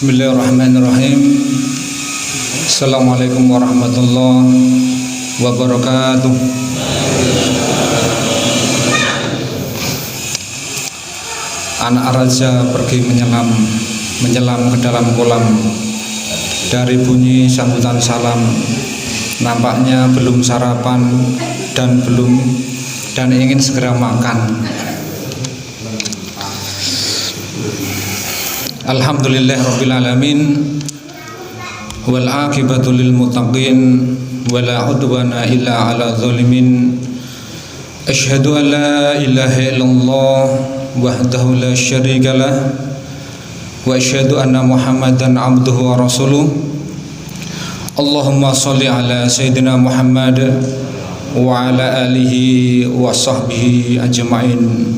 Bismillahirrahmanirrahim. Assalamualaikum warahmatullahi wabarakatuh. Anak raja pergi menyelam ke dalam kolam. Dari bunyi sambutan salam, nampaknya belum sarapan dan ingin segera makan. Alhamdulillah rabbil alamin, wal aqibatu lil muttaqin, wala udwana illa ala zalimin. Asyhadu an la ilaha illallah wahdahu la syarikalah, wa asyhadu anna Muhammadan abduhu wa rasuluh. Allahumma sholli ala sayyidina Muhammad wa ala alihi wa sahbihi ajma'in.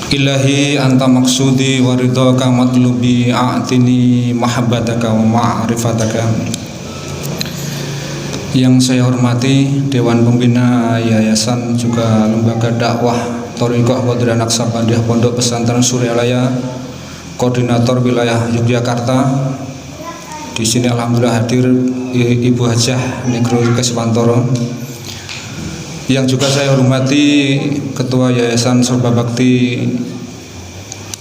Ilahi anta maksudi wa ridhaka matlubi, a'tini mahabbataka wa ma'rifataka. Yang saya hormati Dewan Pembina Yayasan juga Lembaga Dakwah Thariqah Qadiriyah Naqsabandiyah Pondok Pesantren Suryalaya, Koordinator Wilayah Yogyakarta. Di sini alhamdulillah hadir Ibu Hajah Negro Keswantoro. Yang juga saya hormati Ketua Yayasan Serba Bakti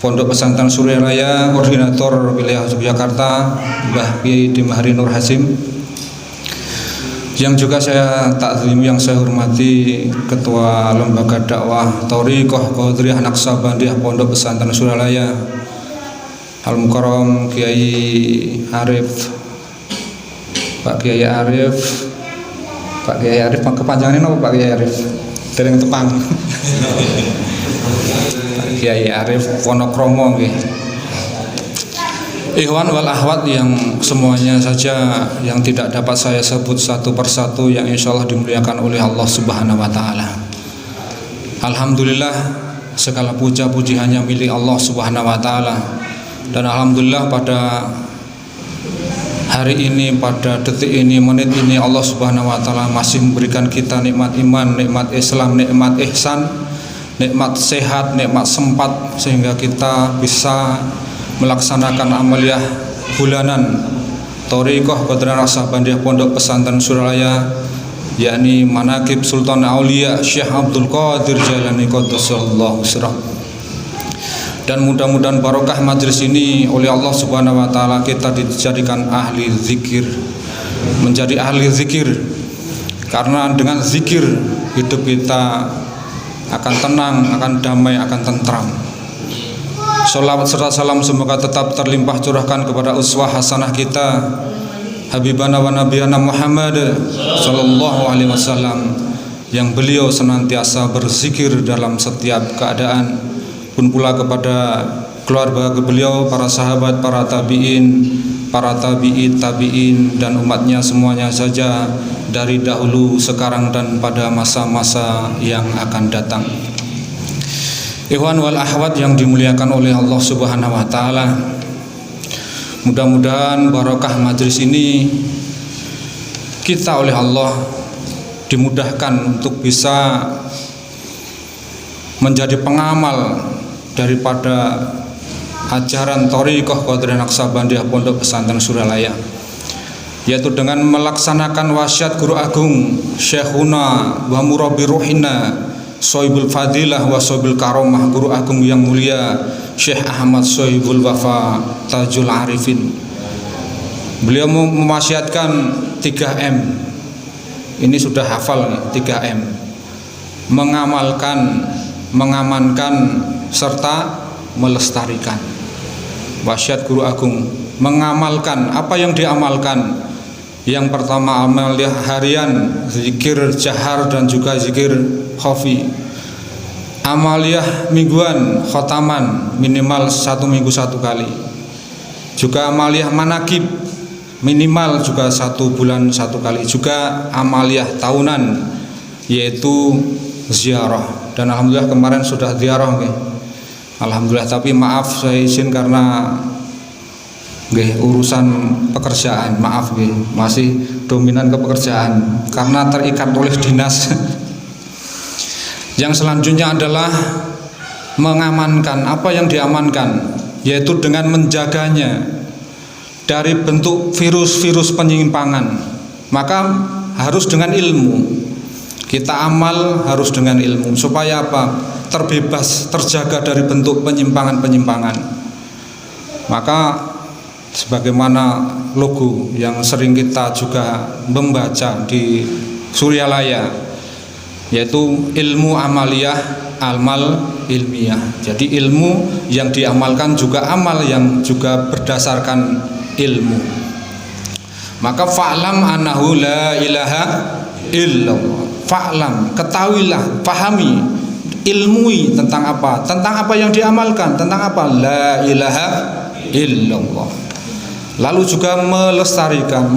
Pondok Pesantren Suryalaya, Koordinator Wilayah Yogyakarta, Mbah Kiai Dimahri Nur Hasim. Yang juga saya takzim, yang saya hormati Ketua Lembaga Dakwah Thariqah Qadiriyah Naqsabandiyah Pondok Pesantren Suryalaya, Al-Mukarram Kiai Arif, Pak Kiai Arif, kepanjangannya apa Pak Kiai Arif? Dereng tepang. Pak Kiai Arif Wonokromo nggih. Ikhwan wal akhwat yang semuanya saja yang tidak dapat saya sebut satu persatu, yang insyaallah dimuliakan oleh Allah Subhanahu wa taala. Alhamdulillah, segala puja-puji hanya milik Allah Subhanahu wa taala. Dan alhamdulillah pada hari ini, pada detik ini, menit ini, Allah Subhanahu wa taala masih memberikan kita nikmat iman, nikmat Islam, nikmat ihsan, nikmat sehat, nikmat sempat, sehingga kita bisa melaksanakan amaliyah bulanan Thariqah Qadiriyah Naqsabandiyah Pondok Pesantren Suryalaya, yakni Manaqib Sultan Aulia Syekh Abdul Qadir Jailani Qaddasallahu sirrah. Dan mudah-mudahan barokah majelis ini oleh Allah Subhanahu wa taala kita dijadikan ahli zikir, menjadi ahli zikir, karena dengan zikir hidup kita akan tenang, akan damai, akan tentram. Sholawat serta salam semoga tetap terlimpah curahkan kepada uswah hasanah kita Habibana wa Nabiyana Muhammad sallallahu alaihi wasallam, yang beliau senantiasa berzikir dalam setiap keadaan. Pun pula kepada keluarga beliau, para sahabat, para tabi'in, para tabi'in dan umatnya semuanya saja dari dahulu, sekarang dan pada masa-masa yang akan datang. Ikhwan wal akhwat yang dimuliakan oleh Allah Subhanahu wa taala, mudah-mudahan barokah majelis ini kita oleh Allah dimudahkan untuk bisa menjadi pengamal daripada ajaran Thariqah Qadiriyah Naqsabandiyah Pondok Pesantren Suryalaya, yaitu dengan melaksanakan wasiat Guru Agung Syekhuna wa Murabbi Ruhina Sohibul Fadilah wa Sohibul Karomah, Guru Agung yang mulia Syekh Ahmad Sohibul Wafa Tajul Arifin. Beliau mewasiatkan 3M. Ini sudah hafal nih, 3M: mengamalkan, mengamankan, serta melestarikan. Wasiat Guru Agung, mengamalkan. Apa yang diamalkan? Yang pertama amaliyah harian, zikir jahar dan juga zikir khafi. Amaliyah mingguan, khotaman minimal 1 minggu 1 kali. Juga amaliyah manakib, minimal juga 1 bulan 1 kali. Juga amaliyah tahunan, yaitu ziarah. Dan alhamdulillah kemarin sudah ziarah nggih. Alhamdulillah, tapi maaf saya izin karena urusan pekerjaan, maaf masih dominan ke pekerjaan karena terikat oleh dinas. Yang selanjutnya adalah mengamankan. Apa yang diamankan? yaitu dengan menjaganya dari bentuk virus-virus penyimpangan. Maka harus dengan ilmu. Kita amal harus dengan ilmu supaya apa? Terbebas, terjaga dari bentuk penyimpangan-penyimpangan. Maka sebagaimana logo yang sering kita juga membaca di Suryalaya, yaitu ilmu amaliyah, amal ilmiah. Jadi ilmu yang diamalkan juga amal yang juga berdasarkan ilmu. Maka fa'lam annahu la ilaha illallah. Fa'lam, ketahuilah, pahami, ilmui tentang apa? Tentang apa yang diamalkan, tentang apa? La ilaha illallah. Lalu juga melestarikan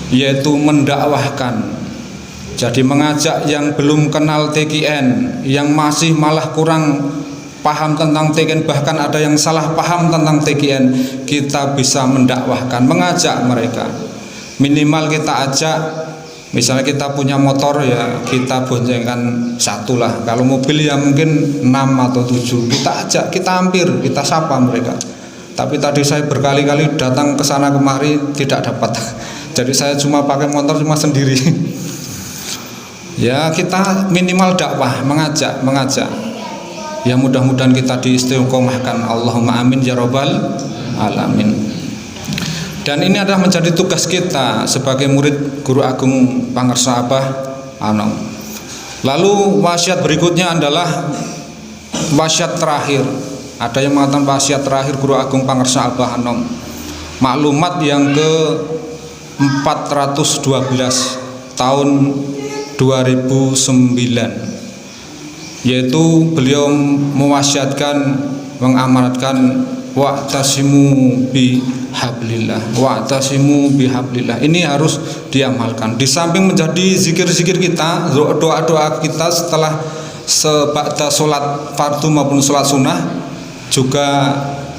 yaitu mendakwahkan. Jadi mengajak yang belum kenal TKN, yang masih malah kurang paham tentang TKN, bahkan ada yang salah paham tentang TKN, kita bisa mendakwahkan, mengajak mereka. Minimal kita ajak, misalnya kita punya motor ya kita boncengkan satu lah. Kalau mobil ya mungkin 6 atau 7, kita ajak, kita hampir, kita sapa mereka. Tapi tadi saya berkali-kali datang ke sana kemari tidak dapat. Jadi saya cuma pakai motor cuma sendiri. Ya kita minimal dakwah, mengajak. Ya mudah-mudahan kita diistiqomahkan. Allahumma amin ya rabbal alamin. Dan ini adalah menjadi tugas kita sebagai murid Guru Agung Pangarsa Abah Anom. Lalu wasiat berikutnya adalah wasiat terakhir. Ada yang mengatakan wasiat terakhir Guru Agung Pangarsa Abah Anom, maklumat yang ke 412 tahun 2009, yaitu beliau mewasiatkan, mengamanatkan wa'tasimu bihablillah, wa'tasimu bihablillah. Ini harus diamalkan. Di samping menjadi zikir-zikir kita, doa-doa kita setelah seba'da sholat fardu maupun sholat sunnah, juga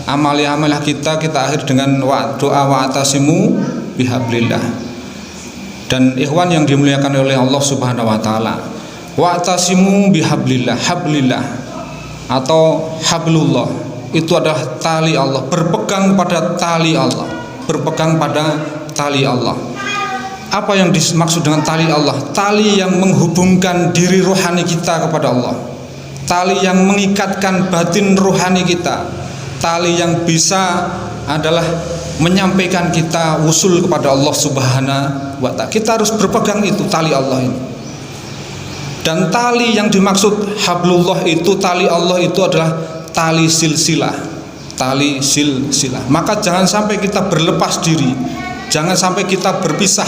amalia-amalia kita akhir dengan doa wa'tasimu bihablillah. Dan ikhwan yang dimuliakan oleh Allah Subhanahu wa taala, wa'tasimu bihablillah, hablillah atau hablullah itu adalah tali Allah, berpegang pada tali Allah, berpegang pada tali Allah. Apa yang dimaksud dengan tali Allah? Tali yang menghubungkan diri rohani kita kepada Allah, tali yang mengikatkan batin rohani kita, tali yang bisa adalah menyampaikan kita usul kepada Allah Subhanahu wa ta'ala. Kita harus berpegang itu tali Allah ini. Dan tali yang dimaksud hablullah itu, tali Allah itu adalah tali silsilah, tali silsilah. Maka jangan sampai kita berlepas diri, jangan sampai kita berpisah,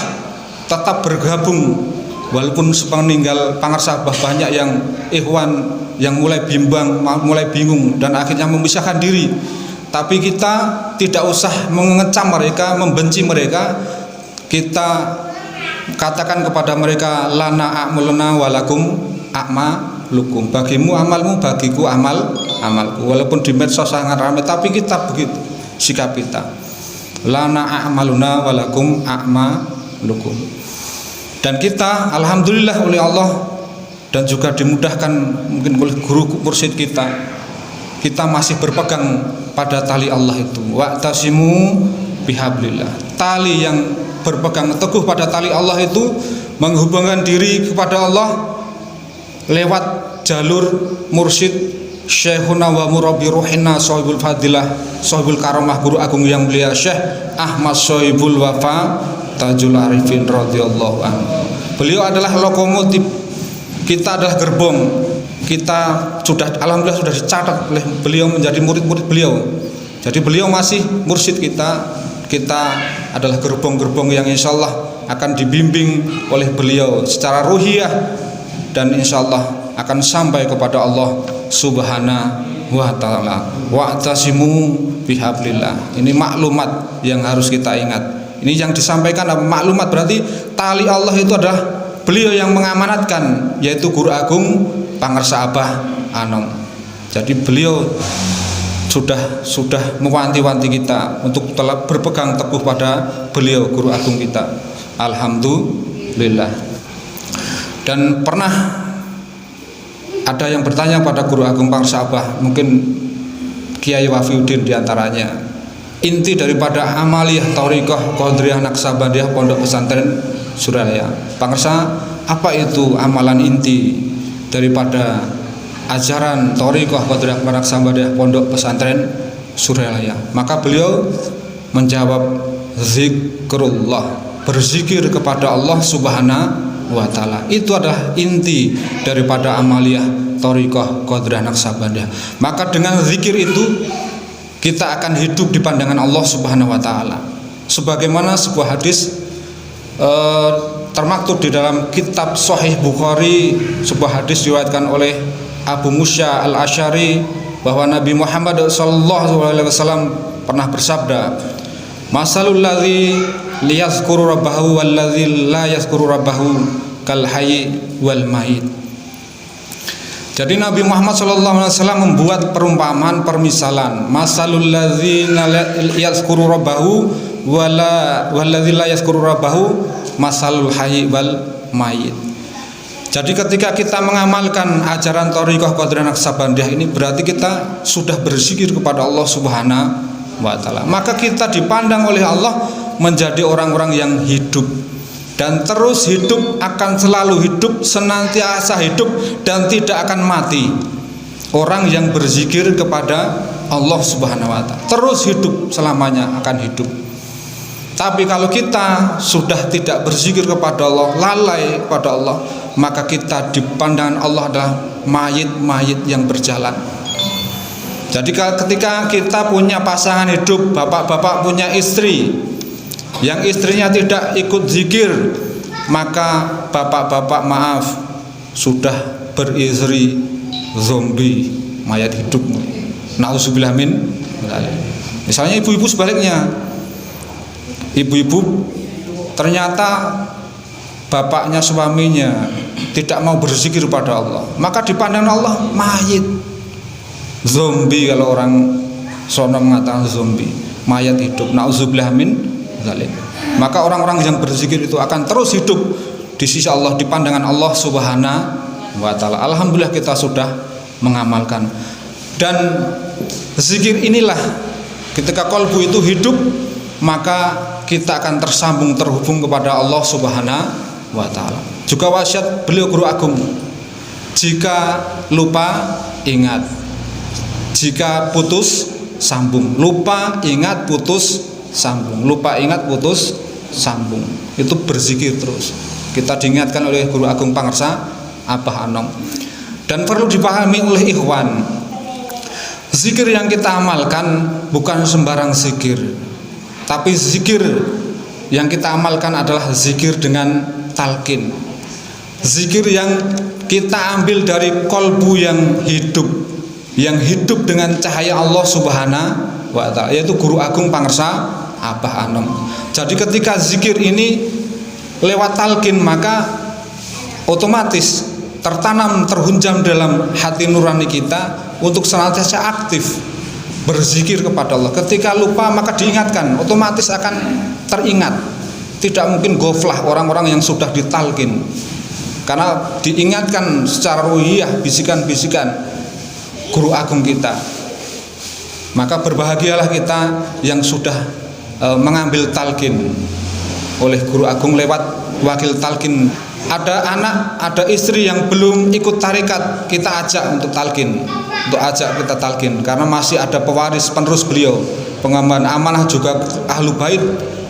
tetap bergabung. Walaupun sepeninggal Pangarsa Abah banyak yang ikhwan yang mulai bimbang, mulai bingung dan akhirnya memisahkan diri. Tapi kita tidak usah mengecam mereka, membenci mereka. Kita katakan kepada mereka, lana a'maluna walakum a'malukum. Bagimu amalmu, bagiku amalku. Walaupun di medsos sangat ramai, tapi kita begitu sikap kita. Lana a'maluna walakum a'malukum. Dan kita alhamdulillah oleh Allah dan juga dimudahkan mungkin oleh guru mursyid kita masih berpegang pada tali Allah itu. Wa'tasimu bihablillah. Tali yang berpegang teguh pada tali Allah itu menghubungkan diri kepada Allah lewat jalur mursyid Syekhuna wa murabbi ruhina sahibul fadilah, sahibul karamah, guru agung yang mulia Syekh Ahmad Sohibul Wafa Tajul Arifin radhiyallahu anhu. Beliau adalah lokomotif, kita adalah gerbong. Kita sudah alhamdulillah sudah dicatat oleh beliau menjadi murid-murid beliau. Jadi beliau masih mursyid kita adalah gerbong-gerbong yang insya Allah akan dibimbing oleh beliau secara ruhiyah dan insya Allah akan sampai kepada Allah Subhanahu wa ta'ala. Wa'tasimu bihablillah. Ini maklumat yang harus kita ingat. Ini yang disampaikan maklumat, berarti tali Allah itu adalah beliau yang mengamanatkan, yaitu Guru Agung Pangarsa Abah Anom. Jadi beliau sudah mewanti-wanti kita untuk telah berpegang teguh pada beliau, Guru Agung kita. Alhamdulillah. Dan pernah ada yang bertanya pada Guru Agung Pangarsa Abah, mungkin Kiai Wafiuddin diantaranya. Inti daripada amaliyah Thariqah Qadiriyah Naqsabandiyah Pondok Pesantren Suralaya. Pangersa, apa itu amalan inti daripada ajaran Thariqah Qadiriyah Naqsabandiyah Pondok Pesantren Suralaya? Maka beliau menjawab, zikrullah, berzikir kepada Allah Subhanahu wa taala. Itu adalah inti daripada amaliyah Thariqah Qadiriyah Naqsabandiyah. Maka dengan zikir itu kita akan hidup di pandangan Allah Subhanahu wa taala. Sebagaimana sebuah hadis termaktub di dalam kitab Sahih Bukhari, sebuah hadis diriwayatkan oleh Abu Musa Al-Asy'ari bahwa Nabi Muhammad SAW pernah bersabda, masalul ladzi liyazkuru rabbahu wal ladzi la yazkuru rabbahu kal hayy wal mayit. Jadi Nabi Muhammad SAW membuat perumpamaan, permisalan, masalul ladzina yazkuru rabbahu wal ladzi la yazkuru rabbahu masalul hayy wal mayit. Jadi ketika kita mengamalkan ajaran Thariqah Qadiriyah Naqsabandiyah ini, berarti kita sudah berzikir kepada Allah Subhanahu wa taala. Maka kita dipandang oleh Allah menjadi orang-orang yang hidup dan terus hidup, akan selalu hidup, senantiasa hidup dan tidak akan mati. Orang yang berzikir kepada Allah Subhanahu wa taala terus hidup, selamanya akan hidup. Tapi kalau kita sudah tidak berzikir kepada Allah, lalai kepada Allah, maka kita di pandangan Allah adalah mayit-mayit yang berjalan. Jadi ketika kita punya pasangan hidup, bapak-bapak punya istri, yang istrinya tidak ikut zikir, maka bapak-bapak maaf, sudah beristri zombie, mayat hidup. Nauzubillah min dzalik. Misalnya ibu-ibu sebaliknya, ibu-ibu ternyata bapaknya, suaminya tidak mau berzikir pada Allah, maka dipandang Allah mayit, zombie. Kalau orang sono mengatakan zombie, mayat hidup. Nauzubillah min dzalik. Maka orang-orang yang berzikir itu akan terus hidup di sisi Allah, di pandangan Allah Subhanahu wa taala. Alhamdulillah kita sudah mengamalkan. Dan zikir inilah, ketika kalbu itu hidup, maka kita akan tersambung, terhubung kepada Allah Subhanahu wa taala. Juga wasiat beliau guru agung, jika lupa ingat, jika putus sambung. Lupa ingat putus sambung, lupa ingat putus sambung. Itu berzikir terus. Kita diingatkan oleh guru agung Pangersa Abah Anom. Dan perlu dipahami oleh ikhwan, zikir yang kita amalkan bukan sembarang zikir, tapi zikir yang kita amalkan adalah zikir dengan talqin, zikir yang kita ambil dari kolbu yang hidup dengan cahaya Allah Subhanahu wa ta'ala, yaitu guru agung Pangersa Abah Anom. Jadi ketika zikir ini lewat talqin, maka otomatis tertanam, terhunjam dalam hati nurani kita untuk senantiasa aktif berzikir kepada Allah. Ketika lupa maka diingatkan, otomatis akan teringat. Tidak mungkin ghaflah orang-orang yang sudah ditalqin, karena diingatkan secara ruhiyah, bisikan-bisikan guru agung kita. Maka berbahagialah kita yang sudah mengambil talqin oleh guru agung lewat wakil talqin. Ada anak, ada istri yang belum ikut tarekat, kita ajak untuk talqin, kita talqin, karena masih ada pewaris penerus beliau, pengemban amanah juga ahlu bait,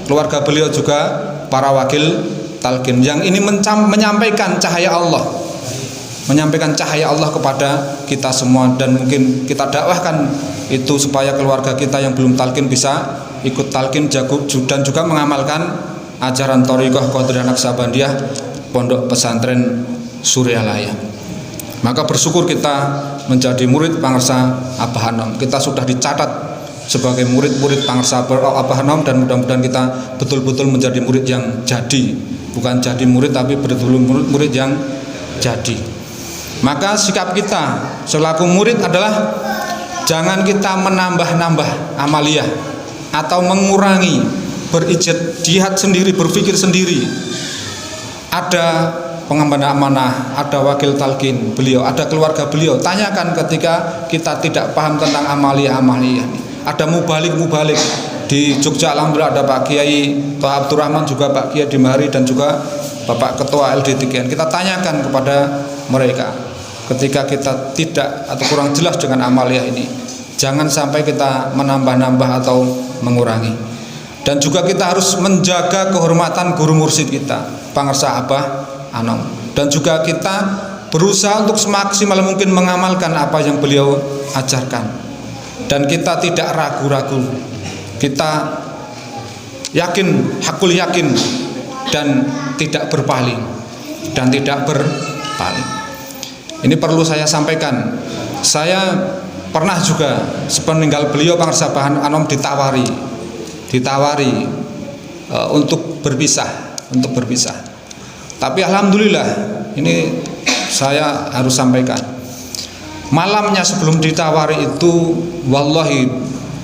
keluarga beliau juga para wakil talqin yang ini menyampaikan cahaya Allah, menyampaikan cahaya Allah kepada kita semua. Dan mungkin kita dakwahkan itu supaya keluarga kita yang belum talqin bisa ikut talqin dan juga mengamalkan ajaran Thariqah Qadiriyah Naqsabandiyah Pondok Pesantren Suralaya. Maka bersyukur kita menjadi murid Pangersa Abah Anom. Kita sudah dicatat sebagai murid-murid Pangersa Abah Anom, dan mudah-mudahan kita betul-betul menjadi murid yang jadi, bukan jadi murid tapi betul-betul murid yang jadi. Maka sikap kita selaku murid adalah jangan kita menambah-nambah amaliyah atau mengurangi, berijtihad sendiri, berpikir sendiri. Ada pengemban amanah, ada wakil talqin beliau, ada keluarga beliau. Tanyakan ketika kita tidak paham tentang amaliyah ini. Ada mubalik di Jogja, alhamdulillah ada Pak Kiai Toha Abdurrahman, juga Pak Kiai Dimari, dan juga Bapak Ketua LDTGN. Kita tanyakan kepada mereka ketika kita tidak atau kurang jelas dengan amaliyah ini. Jangan sampai kita menambah-nambah atau mengurangi. Dan juga kita harus menjaga kehormatan guru mursyid kita, Pangarsa Abah Anom. Dan juga kita berusaha untuk semaksimal mungkin mengamalkan apa yang beliau ajarkan. Dan kita tidak ragu-ragu. Kita yakin, hakul yakin, dan tidak berpaling. Ini perlu saya sampaikan. Saya pernah juga sepeninggal beliau Pangarsa Abah Anom ditawari untuk berpisah. Tapi alhamdulillah, ini saya harus sampaikan, malamnya sebelum ditawari itu, wallahi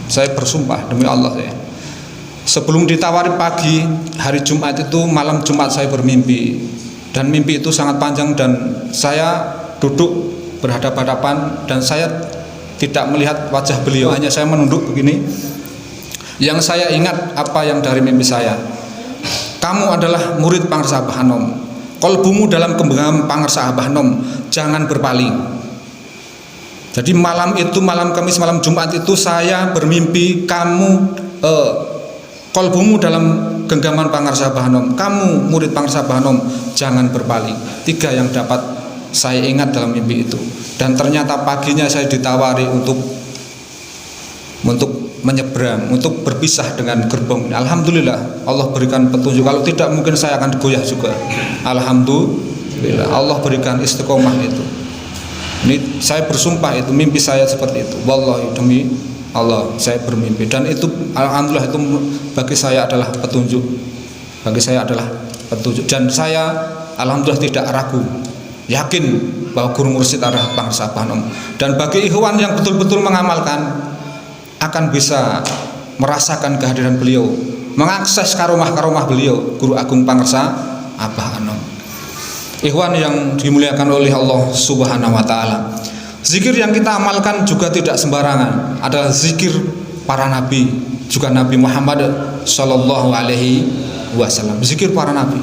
saya bersumpah demi Allah, sebelum ditawari pagi hari Jumat itu, malam Jumat saya bermimpi, dan mimpi itu sangat panjang, dan saya duduk berhadapan-hadapan, dan saya tidak melihat wajah beliau, hanya saya menunduk begini. Yang saya ingat apa yang dari mimpi saya, kamu adalah murid Pangarsa Abah Anom, kolbumu dalam genggaman Pangarsa Abah Anom, jangan berpaling. Jadi malam itu, malam Kamis, malam Jumat itu saya bermimpi, kamu kolbumu dalam genggaman Pangarsa Abah Anom, kamu murid Pangarsa Abah Anom, jangan berpaling. 3 yang dapat saya ingat dalam mimpi itu. Dan ternyata paginya saya ditawari untuk menyeberang, untuk berpisah dengan gerbong. Alhamdulillah Allah berikan petunjuk. Kalau tidak mungkin saya akan digoyah juga. Alhamdulillah Allah berikan istiqomah itu. Ini saya bersumpah, itu mimpi saya seperti itu. Wallahi demi Allah saya bermimpi, dan itu alhamdulillah itu bagi saya adalah petunjuk. Dan saya alhamdulillah tidak ragu, yakin bahwa guru mursyid adalah Pangarsa Abah Anom. Dan bagi ikhwan yang betul-betul mengamalkan, akan bisa merasakan kehadiran beliau, mengakses karomah-karomah beliau, Guru Agung Pangarsa Abah Anom. Ikhwan yang dimuliakan oleh Allah Subhanahu wa taala, zikir yang kita amalkan juga tidak sembarangan, adalah zikir para nabi, juga Nabi Muhammad sallallahu alaihi wasallam. Zikir para nabi.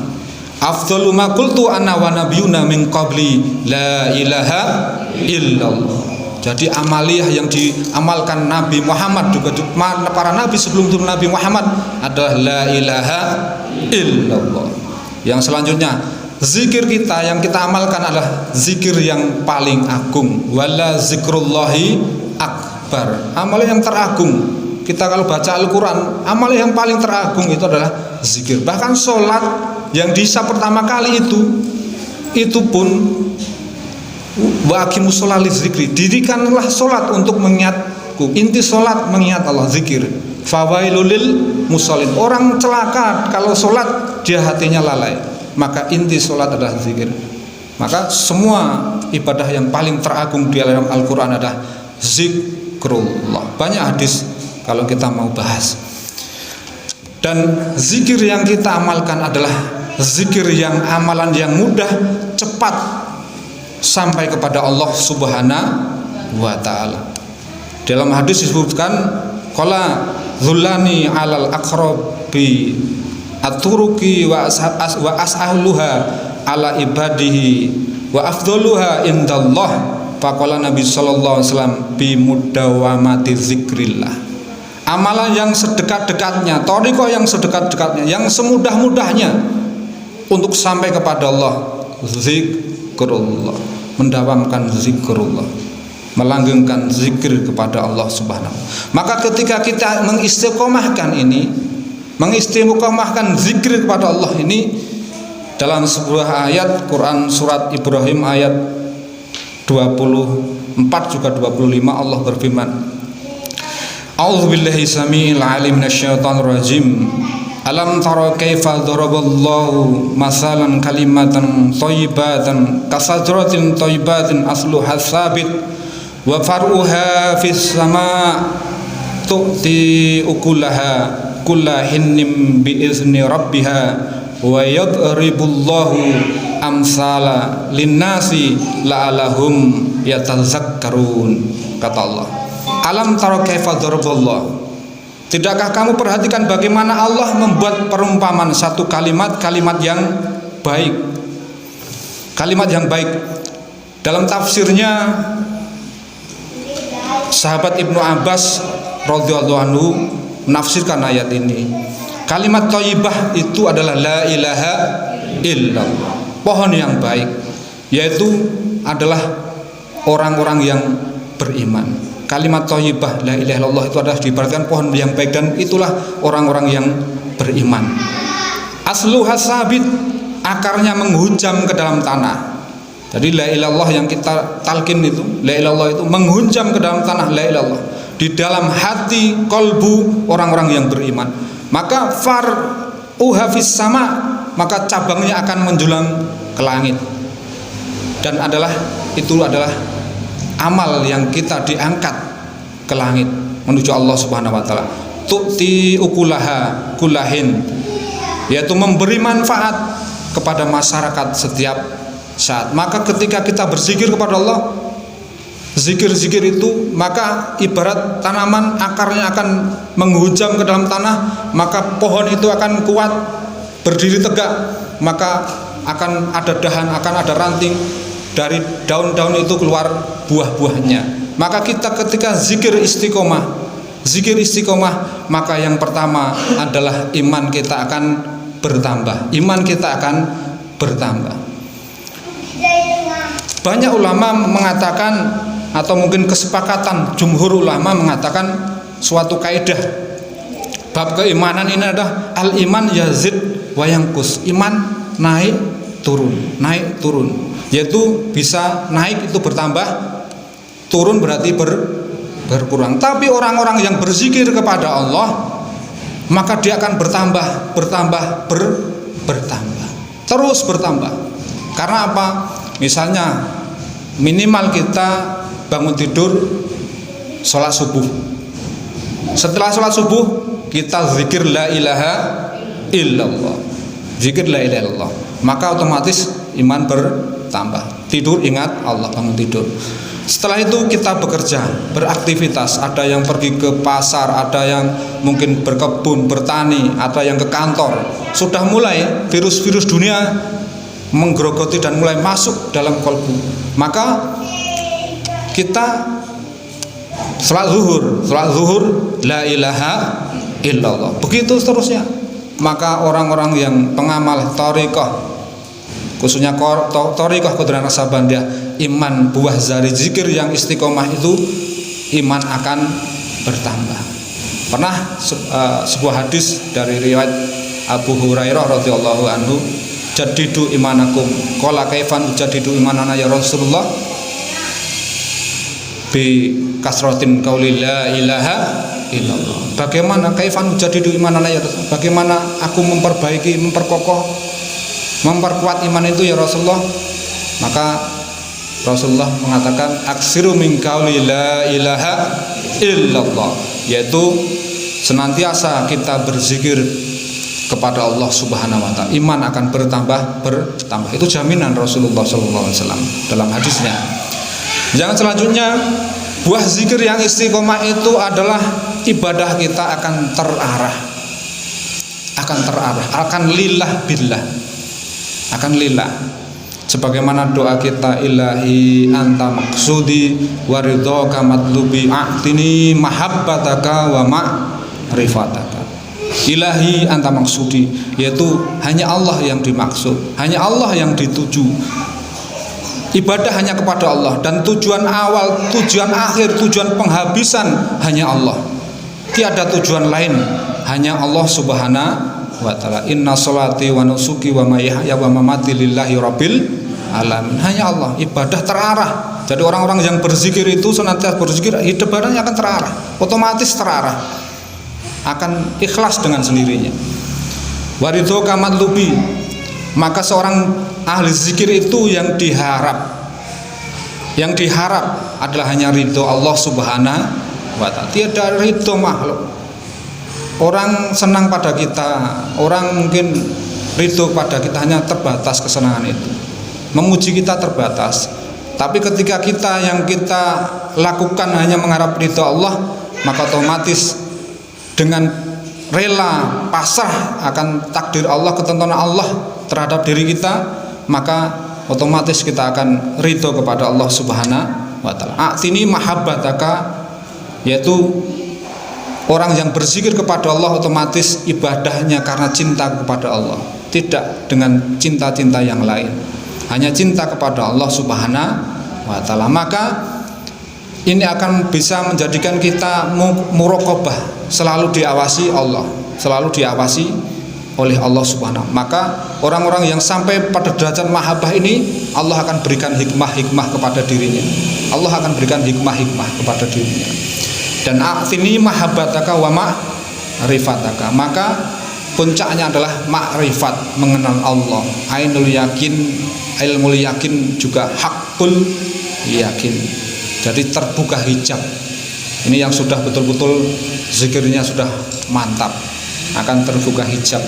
Afdhalu ma qultu ana wa nabiyuna min qabli la ilaha illallah. Jadi amaliyah yang diamalkan Nabi Muhammad, juga para nabi sebelum itu Nabi Muhammad, adalah la ilaha illallah. Yang selanjutnya, zikir kita yang kita amalkan adalah zikir yang paling agung, wala zikrullahi akbar, amal yang teragung. Kita kalau baca Al-Quran, amal yang paling teragung itu adalah zikir. Bahkan sholat yang disah pertama kali itu pun wa aqimus sholata lidzikri, dirikanlah sholat untuk mengingatku. Inti sholat mengingat Allah, zikir. Fawailul lil musallin, orang celaka kalau sholat dia hatinya lalai. Maka inti sholat adalah zikir. Maka semua ibadah yang paling teragung di dalam Al-Quran adalah zikrullah. Banyak hadis kalau kita mau bahas. Dan zikir yang kita amalkan adalah zikir yang amalan yang mudah, cepat sampai kepada Allah Subhanahu wa taala. Dalam hadis disebutkan, qala dhullani alal aqrabi aturuki wa as'aluha ala ibadihi wa afdaluha indallah. Faqala Nabi sallallahu alaihi wasallam bi mudawamati zikrillah. Amalan yang sedekat-dekatnya, thariqah yang sedekat-dekatnya, yang semudah-mudahnya untuk sampai kepada Allah, zikrullah, mendawamkan zikrullah, melanggengkan zikir kepada Allah Subhanahu. Maka ketika kita mengistiqomahkan zikir kepada Allah ini, dalam sebuah ayat Quran surat Ibrahim ayat 24 juga 25 Allah berfirman, A'udzubillahi samiil alim minasyaitonir rajim. Alam tara kaifa daraballahu masalan kalimatan thayyibatan kasajratin thayyibatin asluha tsabit wa far'uha fis sama' tu'ti ukulaha kullahinnim bi izni rabbiha wa yadribullahu amsala linnasi la'alahum yatazakkarun. Kata Allah, alam tara kaifa daraballah, tidakkah kamu perhatikan bagaimana Allah membuat perumpamaan satu kalimat yang baik, kalimat yang baik. Dalam tafsirnya sahabat Ibnu Abbas radhiyallahu anhu menafsirkan ayat ini, kalimat thayyibah itu adalah la ilaha illallah, pohon yang baik, yaitu adalah orang-orang yang beriman. Kalimat thayyibah la ilaha illallah itu adalah diibaratkan pohon yang baik, dan itulah orang-orang yang beriman. Asluha sabit, akarnya menghujam ke dalam tanah. Jadi la ilallah yang kita talkin itu, la ilallah itu menghujam ke dalam tanah la ilallah, di dalam hati kolbu orang-orang yang beriman. Maka far'uha fis sama, maka cabangnya akan menjulang ke langit. Dan itu adalah amal yang kita diangkat ke langit menuju Allah Subhanahu wa taala. Tu'ti ukulaha kulahin, yaitu memberi manfaat kepada masyarakat setiap saat. Maka ketika kita berzikir kepada Allah, zikir-zikir itu, maka ibarat tanaman, akarnya akan menghujam ke dalam tanah, maka pohon itu akan kuat, berdiri tegak, maka akan ada dahan, akan ada ranting, dari daun-daun itu keluar buah-buahnya. Maka kita ketika zikir istiqomah, maka yang pertama adalah iman kita akan bertambah, Banyak ulama mengatakan, atau mungkin kesepakatan jumhur ulama mengatakan suatu kaidah bab keimanan ini adalah al-iman yazid wa yanqus, iman naik turun, yaitu bisa naik itu bertambah, turun berarti berkurang. Tapi orang-orang yang berzikir kepada Allah, maka dia akan bertambah, terus bertambah. Karena apa? Misalnya minimal kita bangun tidur, sholat subuh. Setelah sholat subuh kita zikir la ilaha illallah, maka otomatis iman bertambah. Tidur ingat Allah, bangun tidur. Setelah itu kita bekerja, beraktivitas. Ada yang pergi ke pasar, ada yang mungkin berkebun, bertani, ada yang ke kantor. Sudah mulai virus-virus dunia menggerogoti dan mulai masuk dalam kolbu. Maka kita sholat zuhur la ilaha illallah, begitu seterusnya. Maka orang-orang yang pengamal thariqah, khususnya thariqah Qadiriyah Naksabandiyah, iman buah dari zikir yang istiqomah itu, iman akan bertambah. Pernah sebuah hadis dari riwayat Abu Hurairah radhiyallahu anhu, jadidu imanakum, qala kaifan jadidu imanana ya Rasulullah, bi kasratin qauli la ilaha illallah. Bagaimana kaifan jadidu imanana ya Rasulullah, bagaimana aku memperbaiki, memperkuat iman itu ya Rasulullah? Maka Rasulullah mengatakan aksiru min qauli la ilaha illallah, yaitu senantiasa kita berzikir kepada Allah Subhanahu wa taala, iman akan bertambah. Itu jaminan Rasulullah sallallahu alaihi wasallam dalam hadisnya. Yang selanjutnya, buah zikir yang istiqomah itu adalah ibadah kita akan terarah, akan lillah billah, akan lillah. Sebagaimana doa kita, ilahi anta maksudi waridhoka matlubi a'tini mahabbataka wa ma'rifataka. Ilahi anta maksudi, yaitu hanya Allah yang dimaksud, hanya Allah yang dituju. Ibadah hanya kepada Allah, dan tujuan awal, tujuan akhir, tujuan penghabisan hanya Allah. Tiada tujuan lain, hanya Allah Subhanahu wa taala. Inna sholati wa nusuki wa mahyaya wa mamati lillahi rabbil alamin. Hanya Allah, ibadah terarah. Jadi orang-orang yang berzikir itu senantiasa berzikir, hidupnya akan terarah, otomatis terarah, akan ikhlas dengan sendirinya. Waridho kamat lubi, maka seorang ahli zikir itu yang diharap adalah hanya ridho Allah Subhanahu wa ta'ala, tiada ridho makhluk. Orang senang pada kita, orang mungkin ridho pada kita hanya terbatas kesenangan itu. Memuji kita terbatas. Tapi ketika yang kita lakukan hanya mengharap ridho Allah, maka otomatis dengan rela pasrah akan takdir Allah, ketentuan Allah terhadap diri kita, maka otomatis kita akan ridho kepada Allah Subhanahu wa taala. Atini mahabbataka, yaitu orang yang berzikir kepada Allah otomatis ibadahnya karena cinta kepada Allah, tidak dengan cinta-cinta yang lain, hanya cinta kepada Allah Subhanahu wa taala. Maka ini akan bisa menjadikan kita muraqabah, selalu diawasi Allah, selalu diawasi oleh Allah Subhanahu. Maka orang-orang yang sampai pada derajat mahabbah ini, Allah akan berikan hikmah-hikmah kepada dirinya. Allah akan berikan hikmah-hikmah kepada dirinya. Dan atini mahabbataka wa ma'rifataka, maka puncaknya adalah makrifat, mengenal Allah. Ainul yakin, ilmul yakin, juga hakul yakin. Jadi terbuka hijab. Ini yang sudah betul-betul zikirnya sudah mantap, akan terbuka hijab.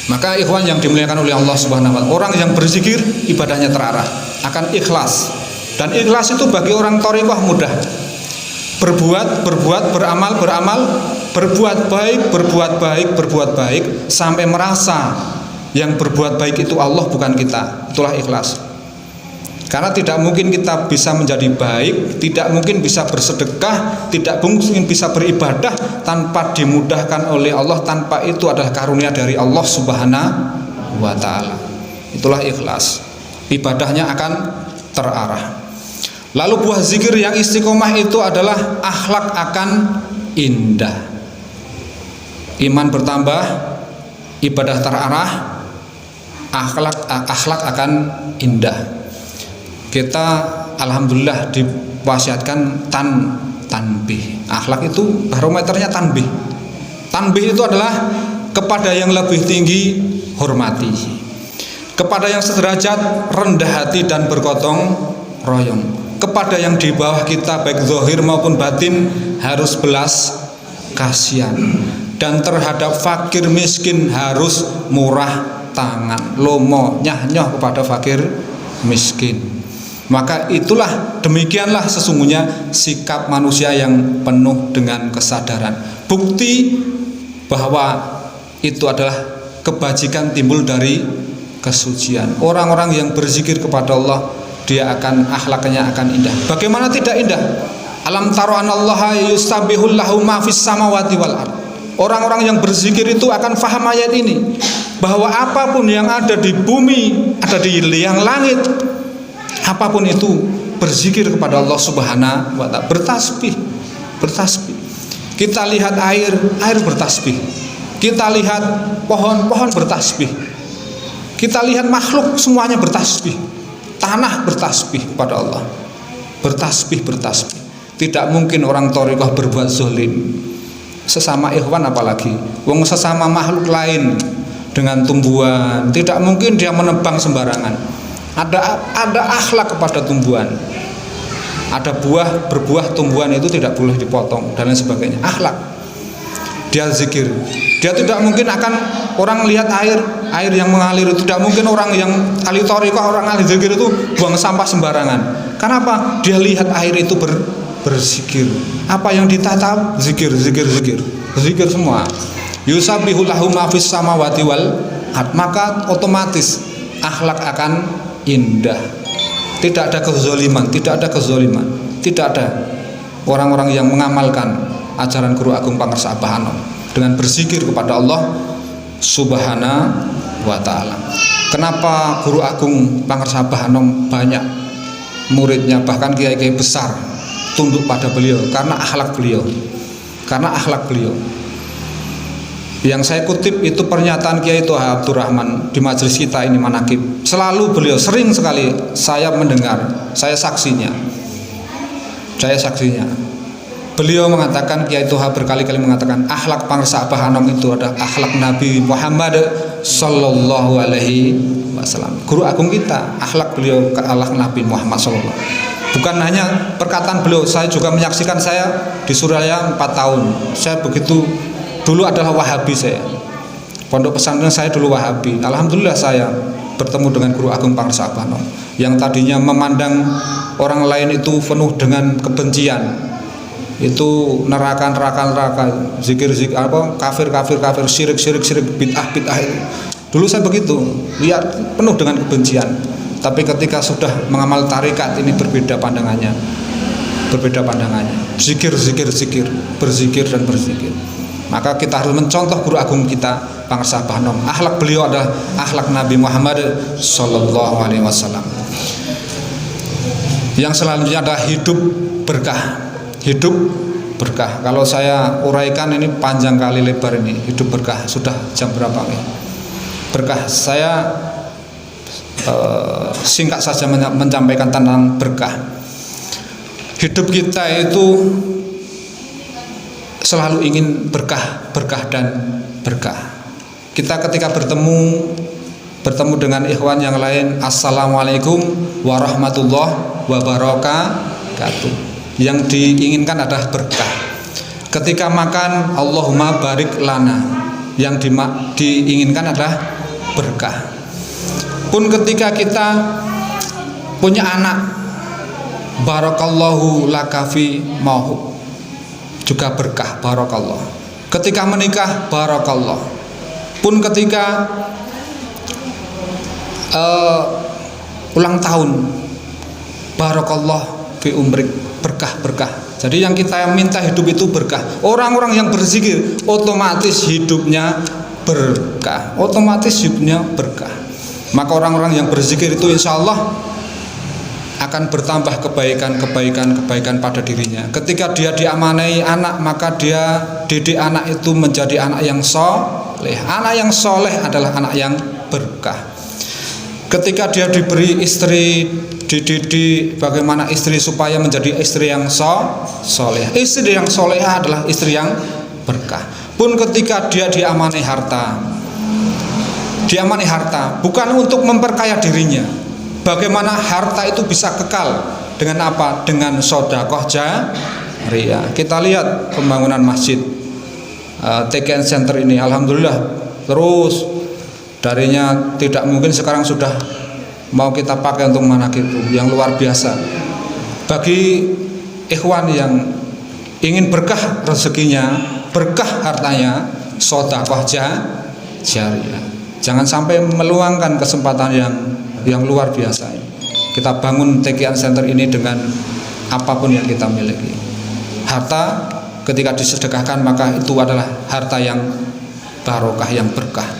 Maka ikhwan yang dimuliakan oleh Allah Subhanahu wa taala, orang yang berzikir ibadahnya terarah, akan ikhlas. Dan ikhlas itu bagi orang thariqah mudah. Berbuat, beramal, berbuat baik sampai merasa yang berbuat baik itu Allah, bukan kita. Itulah ikhlas. Karena tidak mungkin kita bisa menjadi baik, tidak mungkin bisa bersedekah, tidak mungkin bisa beribadah tanpa dimudahkan oleh Allah, tanpa itu adalah karunia dari Allah Subhanahu wa taala. Itulah ikhlas. Ibadahnya akan terarah. Lalu buah zikir yang istiqomah itu adalah akhlak akan indah. Iman bertambah, ibadah terarah, akhlak akan indah. Kita alhamdulillah diwasiatkan tanbih. Akhlak itu barometernya tanbih. Tanbih itu adalah kepada yang lebih tinggi hormati, kepada yang sederajat rendah hati dan bergotong royong, kepada yang di bawah kita baik zahir maupun batin harus belas kasihan, dan terhadap fakir miskin harus murah tangan, lomo nyah-nyoh kepada fakir miskin. Maka itulah, demikianlah sesungguhnya sikap manusia yang penuh dengan kesadaran. Bukti bahwa itu adalah kebajikan timbul dari kesucian. Orang-orang yang berzikir kepada Allah, dia akan akhlaknya akan indah. Bagaimana tidak indah? Alam taro anallaha yusabbihul lahu ma fis samawati wal ard. Orang-orang yang berzikir itu akan faham ayat ini, bahwa apapun yang ada di bumi, ada di liang langit, apapun itu berzikir kepada Allah Subhanahu wa taala, bertasbih. Kita lihat air bertasbih. Kita lihat pohon bertasbih. Kita lihat makhluk semuanya bertasbih. Tanah bertasbih kepada Allah. Bertasbih. Tidak mungkin orang thariqah berbuat zalim. Sesama ikhwan apalagi. Wong sesama makhluk lain dengan tumbuhan, tidak mungkin dia menebang sembarangan. Ada akhlak kepada tumbuhan. Ada berbuah tumbuhan itu tidak boleh dipotong dan lain sebagainya. Akhlak. Dia zikir. Dia tidak mungkin akan orang lihat air yang mengalir, tidak mungkin orang yang ahli thariqah, orang ahli zikir itu buang sampah sembarangan. Kenapa? Dia lihat air itu berzikir. Apa yang ditatap? Zikir semua. Yusabbihu lahu ma fis samawati wal ard. Maka otomatis akhlak akan indah. Tidak ada kezaliman, tidak ada orang-orang yang mengamalkan ajaran Guru Agung Pangersa Abah Anom dengan berzikir kepada Allah Subhanahu wa taala. Kenapa Guru Agung Pangersa Abah Anom banyak muridnya, bahkan kiai-kiai besar tunduk pada beliau? Karena akhlak beliau. Yang saya kutip itu pernyataan Kiai Toha Abdurrahman di majelis kita ini manakib. Selalu beliau, sering sekali saya mendengar, saya saksinya. Beliau mengatakan, Kiai Toha berkali-kali mengatakan, akhlak Pangersa Abah Anom itu adalah akhlak Nabi Muhammad Sallallahu Alaihi Wasallam. Guru Agung kita, akhlak beliau ke akhlak Nabi Muhammad Sallallahu. Bukan hanya perkataan beliau, saya juga menyaksikan. Saya di Surabaya 4 tahun. Saya begitu dulu adalah Wahabi saya. Pondok pesantren saya dulu Wahabi. Alhamdulillah saya bertemu dengan Guru Agung Pangersa Abah Nom yang tadinya memandang orang lain itu penuh dengan kebencian, itu neraka, zikir apa, kafir, syirik, bid'ah itu. Dulu saya begitu, lihat penuh dengan kebencian. Tapi ketika sudah mengamal tarekat ini berbeda pandangannya. Berzikir, berzikir dan berzikir. Maka kita harus mencontoh Guru Agung kita Pangersa Abah Nom. Akhlak beliau adalah akhlak Nabi Muhammad Sallallahu Alaihi Wasallam. Yang selanjutnya adalah hidup berkah. Hidup berkah. Kalau saya uraikan ini panjang kali lebar ini. Hidup berkah. Sudah jam berapa nih? Berkah. Saya singkat saja menyampaikan tentang berkah. Hidup kita itu selalu ingin berkah dan berkah. Kita ketika bertemu dengan ikhwan yang lain, assalamualaikum warahmatullahi wabarakatuh. Yang diinginkan adalah berkah. Ketika makan, Allahumma barik lana. Yang diinginkan adalah berkah. Pun ketika kita punya anak, barakallahu lakafi mauhub, juga berkah, barakallah. Ketika menikah, barakallah. Pun ketika ulang tahun, barakallah fi umrik, berkah. Jadi yang kita minta hidup itu berkah. Orang-orang yang berzikir otomatis hidupnya berkah. Maka orang-orang yang berzikir itu insya Allah akan bertambah kebaikan pada dirinya. Ketika dia diamanai anak, maka dia didik anak itu menjadi anak yang soleh. Anak yang soleh adalah anak yang berkah. Ketika dia diberi istri, dididik bagaimana istri supaya menjadi istri yang soleh. Istri yang soleh adalah istri yang berkah. Pun ketika dia diamani harta bukan untuk memperkaya dirinya. Bagaimana harta itu bisa kekal? Dengan apa? Dengan sedekah jariyah. Kita lihat pembangunan masjid TKN Center ini, alhamdulillah terus darinya tidak mungkin sekarang sudah mau kita pakai untuk manakib yang luar biasa. Bagi ikhwan yang ingin berkah rezekinya, berkah hartanya, sedekah jariyah. Jangan sampai meluangkan kesempatan yang luar biasa. Kita bangun TKN Center ini dengan apapun yang kita miliki. Harta ketika disedekahkan maka itu adalah harta yang barokah, yang berkah.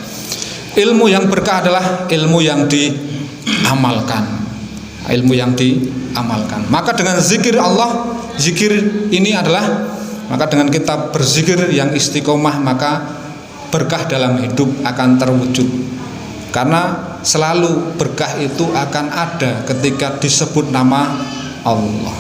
Ilmu yang berkah adalah ilmu yang diamalkan. Maka dengan zikir Allah, zikir ini adalah, maka dengan kita berzikir yang istiqomah, maka berkah dalam hidup akan terwujud. Karena selalu berkah itu akan ada ketika disebut nama Allah.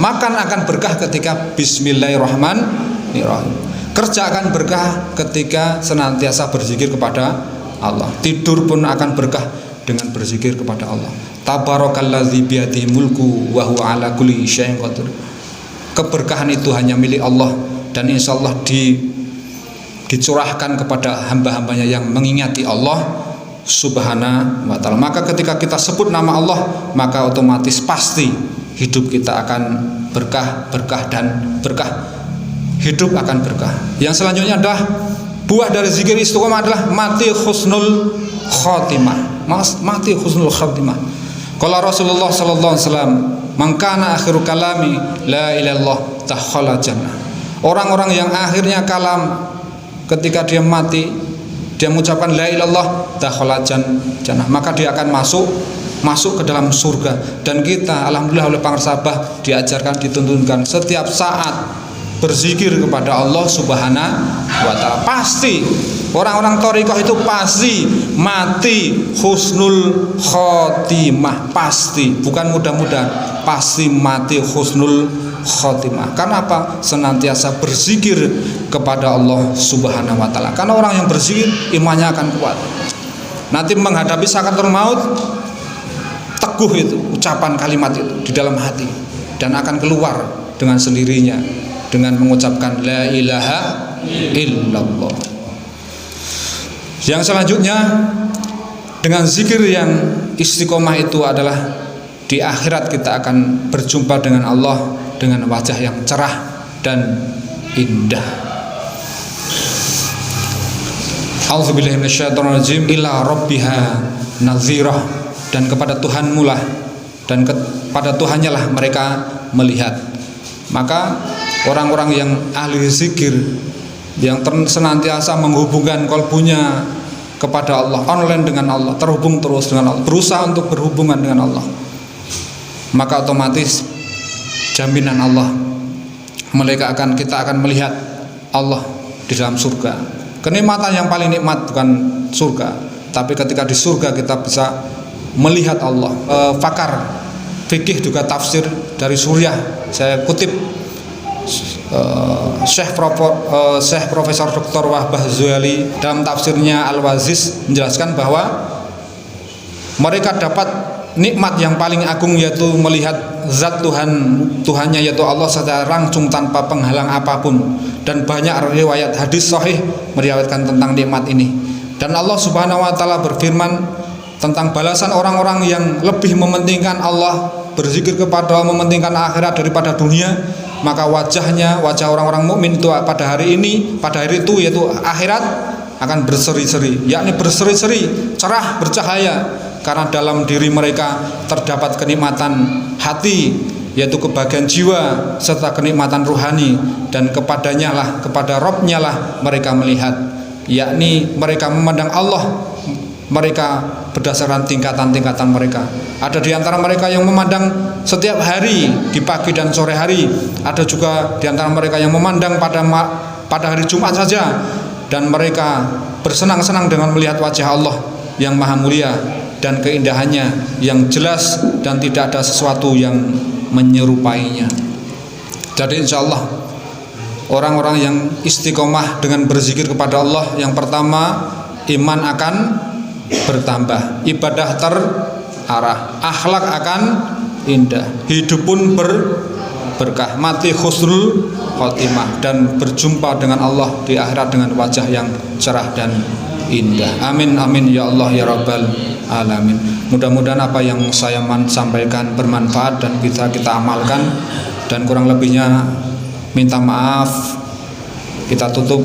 Makan akan berkah ketika bismillahirrahmanirrahim. Kerja akan berkah ketika senantiasa berzikir kepada Allah. Tidur pun akan berkah dengan berzikir kepada Allah. Tabarakalladzi biyadihi mulku wa huwa ala kulli syai'in qadir. Keberkahan itu hanya milik Allah dan insyaallah dicurahkan kepada hamba-hambanya yang mengingati Allah Subhanahu wa ta'ala. Maka ketika kita sebut nama Allah, maka otomatis pasti hidup kita akan berkah dan berkah. Hidup akan berkah. Yang selanjutnya adalah buah dari zikir istiqomah adalah mati husnul khotimah. Kalau Rasulullah sallallahu alaihi wasallam, "Man kana akhiru kalami la ilaha illallah dakhala jannah." Orang-orang yang akhirnya kalam ketika dia mati, dia mengucapkan la ilallah dakhala jannah, maka dia akan masuk ke dalam surga. Dan kita alhamdulillah oleh Pangersa Abah diajarkan, dituntunkan setiap saat berzikir kepada Allah Subhanahu wa ta'ala. Pasti orang-orang thariqah itu pasti mati husnul khotimah, pasti, bukan mudah-mudahan, pasti mati husnul khotimah. Karena apa? Senantiasa berzikir kepada Allah Subhanahu wa ta'ala. Karena orang yang berzikir imannya akan kuat. Nanti menghadapi sakaratul maut, teguh itu ucapan kalimat itu di dalam hati dan akan keluar dengan sendirinya dengan mengucapkan la ilaha illallah. Yang selanjutnya, dengan zikir yang istiqomah itu adalah di akhirat kita akan berjumpa dengan Allah dengan wajah yang cerah dan indah. A'udzubillahi minasyaitonirrajim. Ila rabbiha nazirah, dan kepada Tuhanmu lah, dan kepada Tuhannya lah mereka melihat. Maka orang-orang yang ahli zikir, yang senantiasa menghubungkan kalbunya kepada Allah, online dengan Allah, terhubung terus dengan Allah, berusaha untuk berhubungan dengan Allah, maka otomatis jaminan Allah, kita akan melihat Allah di dalam surga. Kenikmatan yang paling nikmat bukan surga, tapi ketika di surga kita bisa melihat Allah. Pakar fikih juga tafsir dari Suriah, saya kutip Syekh Profesor Dr. Wahbah Zuhaili dalam tafsirnya Al-Waziz menjelaskan bahwa mereka dapat nikmat yang paling agung, yaitu melihat zat Tuhannya, yaitu Allah secara langsung tanpa penghalang apapun. Dan banyak riwayat hadis sahih meriwayatkan tentang nikmat ini. Dan Allah Subhanahu wa taala berfirman tentang balasan orang-orang yang lebih mementingkan Allah, berzikir kepada Allah, mementingkan akhirat daripada dunia. Maka wajah orang-orang mukmin itu pada hari itu yaitu akhirat akan berseri-seri, yakni berseri-seri, cerah, bercahaya, karena dalam diri mereka terdapat kenikmatan hati, yaitu kebahagiaan jiwa serta kenikmatan rohani, dan kepadanya lah, kepada Rabb-Nya lah mereka melihat, yakni mereka memandang Allah mereka berdasarkan tingkatan-tingkatan mereka. Ada di antara mereka yang memandang setiap hari di pagi dan sore hari, ada juga di antara mereka yang memandang pada hari Jumat saja, dan mereka bersenang-senang dengan melihat wajah Allah yang maha mulia dan keindahannya yang jelas dan tidak ada sesuatu yang menyerupainya. Jadi insya Allah orang-orang yang istiqomah dengan berzikir kepada Allah, yang pertama iman akan bertambah, ibadah terarah, akhlak akan indah, hidup pun berkah, mati husnul khotimah, dan berjumpa dengan Allah di akhirat dengan wajah yang cerah dan indah. Amin amin ya Allah ya Rabbal alamin. Mudah-mudahan apa yang saya sampaikan bermanfaat dan bisa kita amalkan, dan kurang lebihnya minta maaf. Kita tutup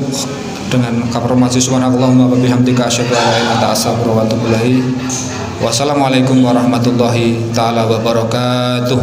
dengan kafarmasi subhanakallahumma wa bihamdika asyhadu an la ilaha illa anta astaghfiruka wa atubu ilaik. Wassalamualaikum warahmatullahi taala wabarakatuh.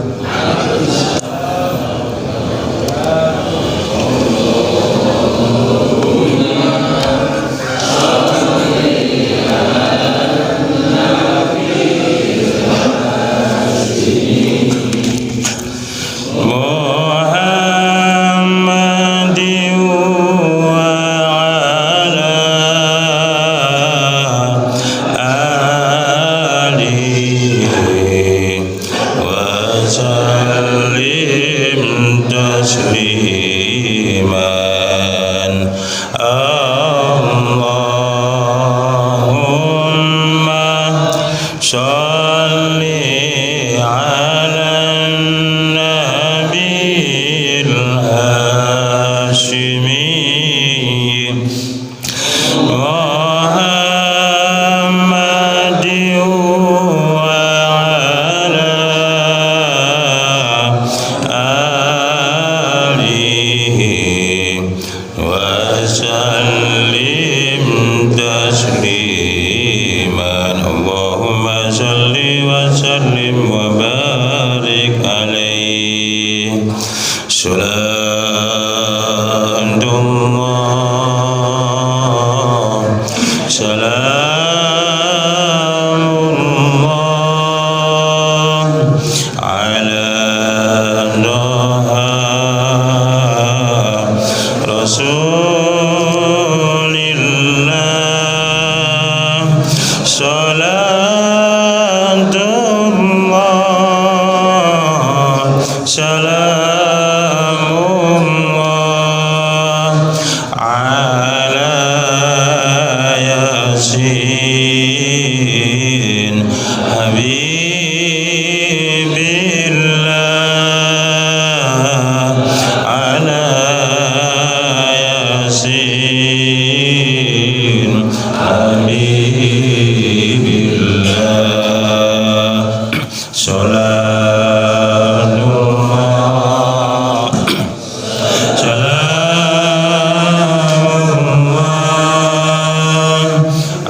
Amin.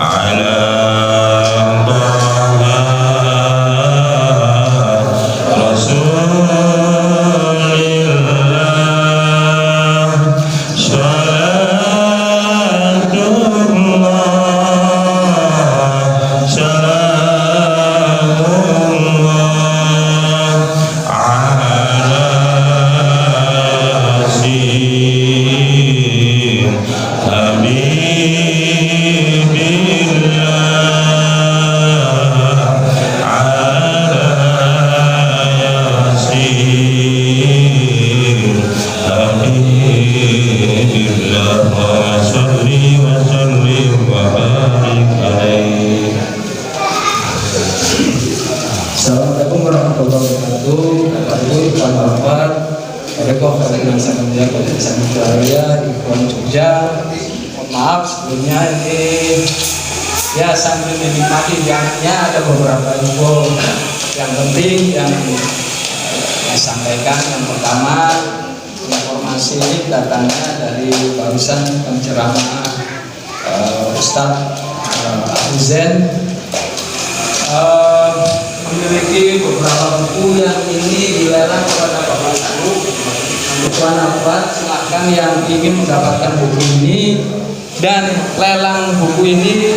على Assalamualaikum warahmatullahi wabarakatuh. Bapak Ibu, Ikhwan Bapak, Bapak Ibu, saya di Ikhwan Jogja. Mohon maaf sebelumnya ini ya sambil menikmati jalannya ada beberapa info yang penting yang saya sampaikan. Yang pertama, informasi ini datangnya dari barusan penceramah Ustadz Abu Zen. Memiliki beberapa buku yang ini dilelang kepada Bapak Ibu. Tuan Abad, silakan yang ingin mendapatkan buku ini, dan lelang buku ini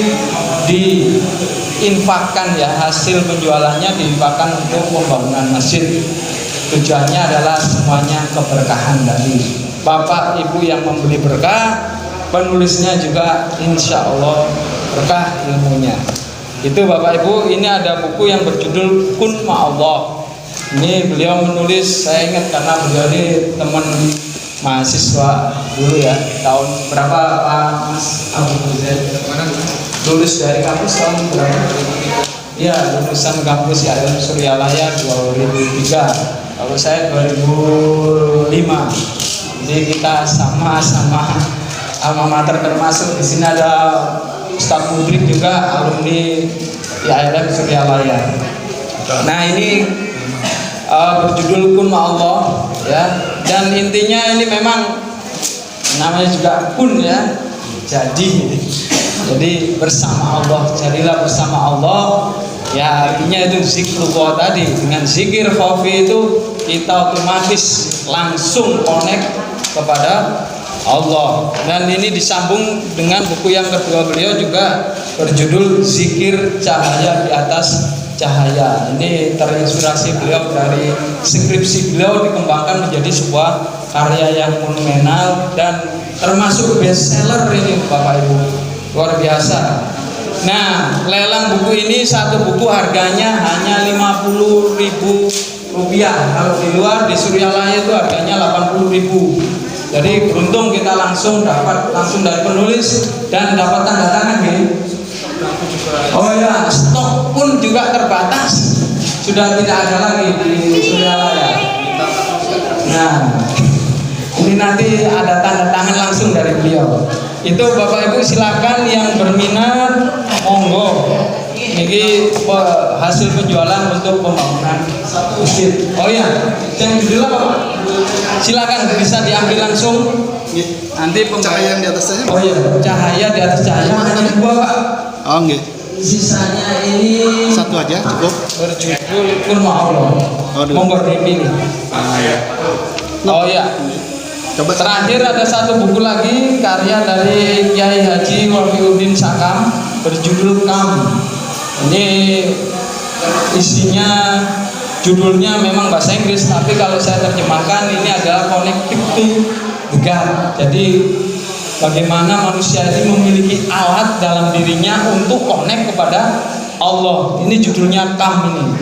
diinfakkan ya, hasil penjualannya diinfakkan untuk pembangunan masjid. Tujuannya adalah semuanya keberkahan dari Bapak Ibu yang membeli berkah, penulisnya juga insya Allah berkah ilmunya. Itu Bapak Ibu, ini ada buku yang berjudul Kun Ma'allah. Ini beliau menulis, saya ingat karena beliau ini teman mahasiswa dulu ya, tahun berapa Pak Mas Abu Zaid? Lulus dari kampus tahun berapa? Ya, lulusan kampus IAIN Suryalaya 2003. Kalau saya 2005. Jadi kita sama-sama alma mater, termasuk di sini ada Ustaz Mudrik juga alumni IAIN Suryalaya. Nah ini berjudul Kun Ma'allah ya, dan intinya ini memang namanya juga kun ya, jadi bersama Allah, jadilah bersama Allah ya, artinya itu zikrullah tadi. Dengan zikir khafi itu kita otomatis langsung connect kepada Allah. Dan ini disambung dengan buku yang kedua beliau juga berjudul Zikir Cahaya di Atas Cahaya. Ini terinspirasi beliau dari skripsi beliau dikembangkan menjadi sebuah karya yang monumental dan termasuk bestseller ini Bapak Ibu, luar biasa. Nah, lelang buku ini satu buku harganya hanya Rp50.000. Kalau di luar di Suryalaya itu harganya Rp80.000. Jadi beruntung kita langsung dapat langsung dari penulis dan dapat tanda tangan ya. Oh ya, stok pun juga terbatas, sudah tidak ada lagi di Suryalaya. Nah, ini nanti ada tanda tangan langsung dari beliau. Itu Bapak Ibu silakan yang berminat, monggo. Ini hasil penjualan untuk pembangunan masjid. Oh ya, yang judul apa Pak? Silakan bisa diambil langsung. Nanti cahaya yang di atas cahaya. Oh iya, cahaya di atas cahaya hanya dua Pak. Oh nggih. Sisanya ini Satu aja cukup. berjudul Kun Ma'allah. Monggo dipilih. Oh ya. Coba. Terakhir ada satu buku lagi karya dari Kiai Haji Wafiuddin Sakam berjudul Kam. Ini isinya judulnya memang bahasa Inggris, tapi kalau saya terjemahkan ini adalah connected to the God. Jadi bagaimana manusia ini memiliki alat dalam dirinya untuk connect kepada Allah. Ini judulnya Kam ini.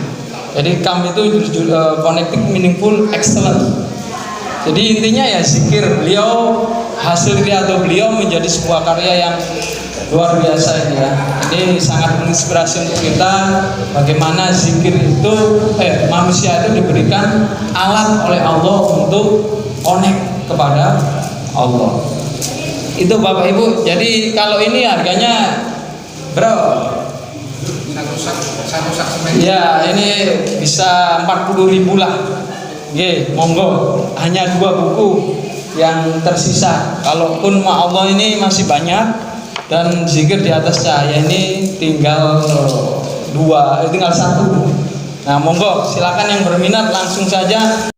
Jadi Kam itu connected meaningful excellent. Jadi intinya ya zikir beliau, hasil kreatif beliau menjadi sebuah karya yang luar biasa ini ya. Ini sangat menginspirasi untuk kita bagaimana zikir itu manusia itu diberikan alat oleh Allah untuk connect kepada Allah. Itu Bapak Ibu. Jadi kalau ini harganya berapa? Ya ini bisa 40.000 lah. Oke, monggo. Hanya dua buku yang tersisa. Kalau Kun Ma'allah ini masih banyak. dan zikir di atas cahaya ini tinggal tinggal satu. Nah, monggo silakan yang berminat langsung saja